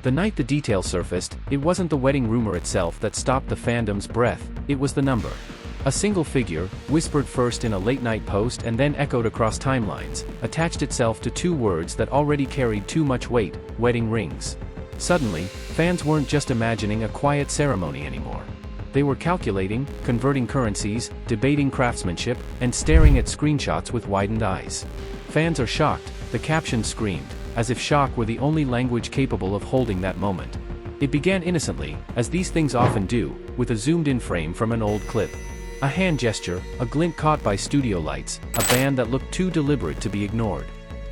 The night the details surfaced, it wasn't the wedding rumor itself that stopped the fandom's breath, it was the number. A single figure, whispered first in a late-night post and then echoed across timelines, attached itself to two words that already carried too much weight: wedding rings. Suddenly, fans weren't just imagining a quiet ceremony anymore. They were calculating, converting currencies, debating craftsmanship, and staring at screenshots with widened eyes. "Fans are shocked," the caption screamed, as if shock were the only language capable of holding that moment. It began innocently, as these things often do, with a zoomed-in frame from an old clip. A hand gesture, a glint caught by studio lights, a band that looked too deliberate to be ignored.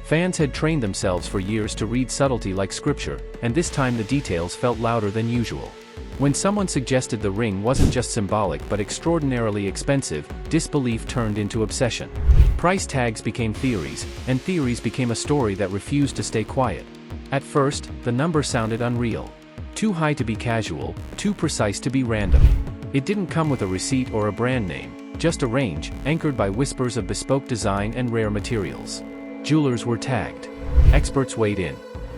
Fans had trained themselves for years to read subtlety like scripture, and this time the details felt louder than usual. When someone suggested the ring wasn't just symbolic but extraordinarily expensive, disbelief turned into obsession. Price tags became theories, and theories became a story that refused to stay quiet. At first, the number sounded unreal. Too high to be casual, too precise to be random. It didn't come with a receipt or a brand name, just a range, anchored by whispers of bespoke design and rare materials. Jewelers were tagged. Experts weighed in.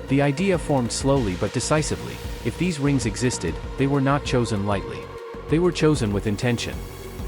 The idea formed slowly but decisively: if these rings existed, they were not chosen lightly. They were chosen with intention.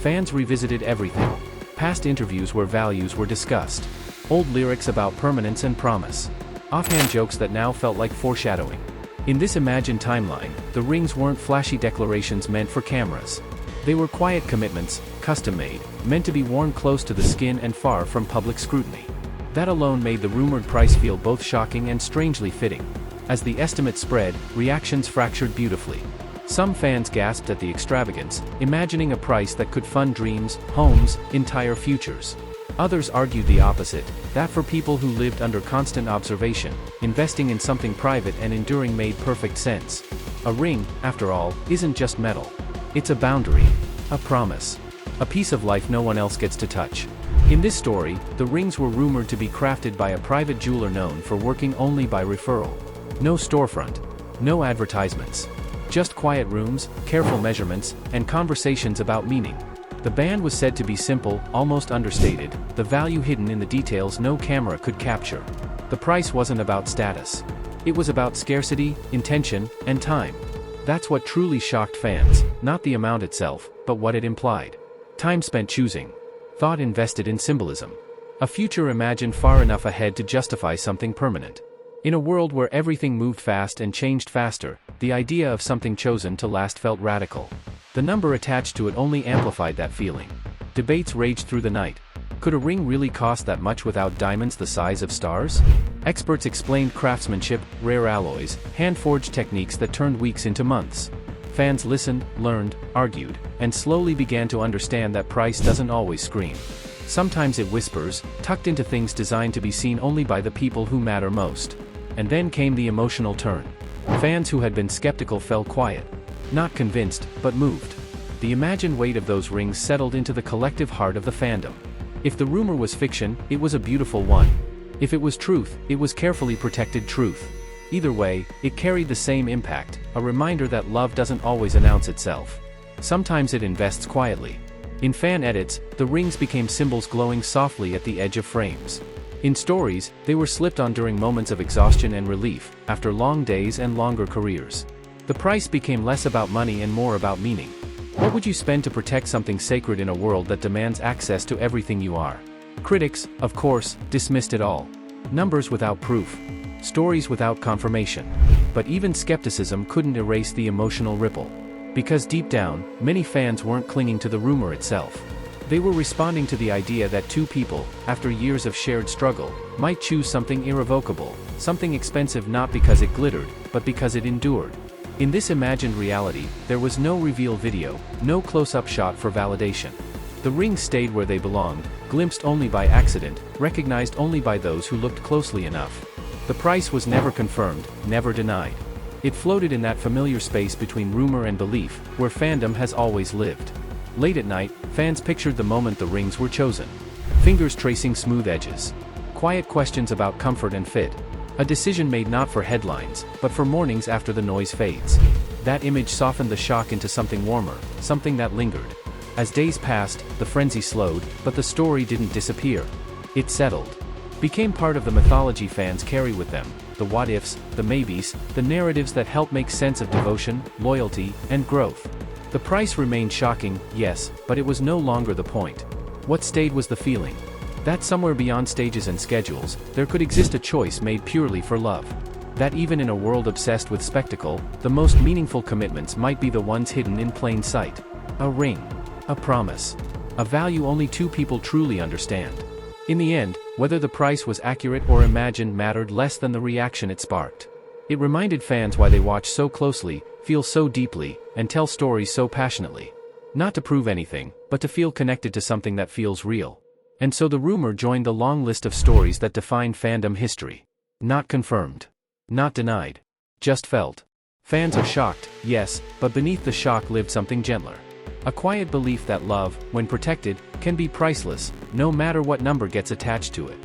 Fans revisited everything. Past interviews where values were discussed. Old lyrics about permanence and promise. Offhand jokes that now felt like foreshadowing. In this imagined timeline, the rings weren't flashy declarations meant for cameras. They were quiet commitments, custom-made, meant to be worn close to the skin and far from public scrutiny. That alone made the rumored price feel both shocking and strangely fitting. As the estimate spread, reactions fractured beautifully. Some fans gasped at the extravagance, imagining a price that could fund dreams, homes, entire futures. Others argued the opposite, that for people who lived under constant observation, investing in something private and enduring made perfect sense. A ring, after all, isn't just metal. It's a boundary, a promise, a piece of life no one else gets to touch. In this story, the rings were rumored to be crafted by a private jeweler known for working only by referral. No storefront, no advertisements. Just quiet rooms, careful measurements, and conversations about meaning. The band was said to be simple, almost understated, the value hidden in the details no camera could capture. The price wasn't about status. It was about scarcity, intention, and time. That's what truly shocked fans, not the amount itself, but what it implied. Time spent choosing. Thought invested in symbolism. A future imagined far enough ahead to justify something permanent. In a world where everything moved fast and changed faster, the idea of something chosen to last felt radical. The number attached to it only amplified that feeling. Debates raged through the night. Could a ring really cost that much without diamonds the size of stars? Experts explained craftsmanship, rare alloys, hand-forged techniques that turned weeks into months. Fans listened, learned, argued, and slowly began to understand that price doesn't always scream. Sometimes it whispers, tucked into things designed to be seen only by the people who matter most. And then came the emotional turn. Fans who had been skeptical fell quiet. Not convinced, but moved. The imagined weight of those rings settled into the collective heart of the fandom. If the rumor was fiction, it was a beautiful one. If it was truth, it was carefully protected truth. Either way, it carried the same impact, a reminder that love doesn't always announce itself. Sometimes it invests quietly. In fan edits, the rings became symbols glowing softly at the edge of frames. In stories, they were slipped on during moments of exhaustion and relief, after long days and longer careers. The price became less about money and more about meaning. What would you spend to protect something sacred in a world that demands access to everything you are? Critics, of course, dismissed it all. Numbers without proof. Stories without confirmation. But even skepticism couldn't erase the emotional ripple. Because deep down, many fans weren't clinging to the rumor itself. They were responding to the idea that two people, after years of shared struggle, might choose something irrevocable, something expensive not because it glittered, but because it endured. In this imagined reality, there was no reveal video, no close-up shot for validation. The rings stayed where they belonged, glimpsed only by accident, recognized only by those who looked closely enough. The price was never confirmed, never denied. It floated in that familiar space between rumor and belief, where fandom has always lived. Late at night, fans pictured the moment the rings were chosen. Fingers tracing smooth edges. Quiet questions about comfort and fit. A decision made not for headlines, but for mornings after the noise fades. That image softened the shock into something warmer, something that lingered. As days passed, the frenzy slowed, but the story didn't disappear. It settled. Became part of the mythology fans carry with them, the what-ifs, the maybes, the narratives that help make sense of devotion, loyalty, and growth. The price remained shocking, yes, but it was no longer the point. What stayed was the feeling that somewhere beyond stages and schedules, there could exist a choice made purely for love. That even in a world obsessed with spectacle, the most meaningful commitments might be the ones hidden in plain sight. A ring. A promise. A value only two people truly understand. In the end, whether the price was accurate or imagined mattered less than the reaction it sparked. It reminded fans why they watch so closely, feel so deeply, and tell stories so passionately. Not to prove anything, but to feel connected to something that feels real. And so the rumor joined the long list of stories that define fandom history. Not confirmed. Not denied. Just felt. Fans are shocked, yes, but beneath the shock lived something gentler. A quiet belief that love, when protected, can be priceless, no matter what number gets attached to it.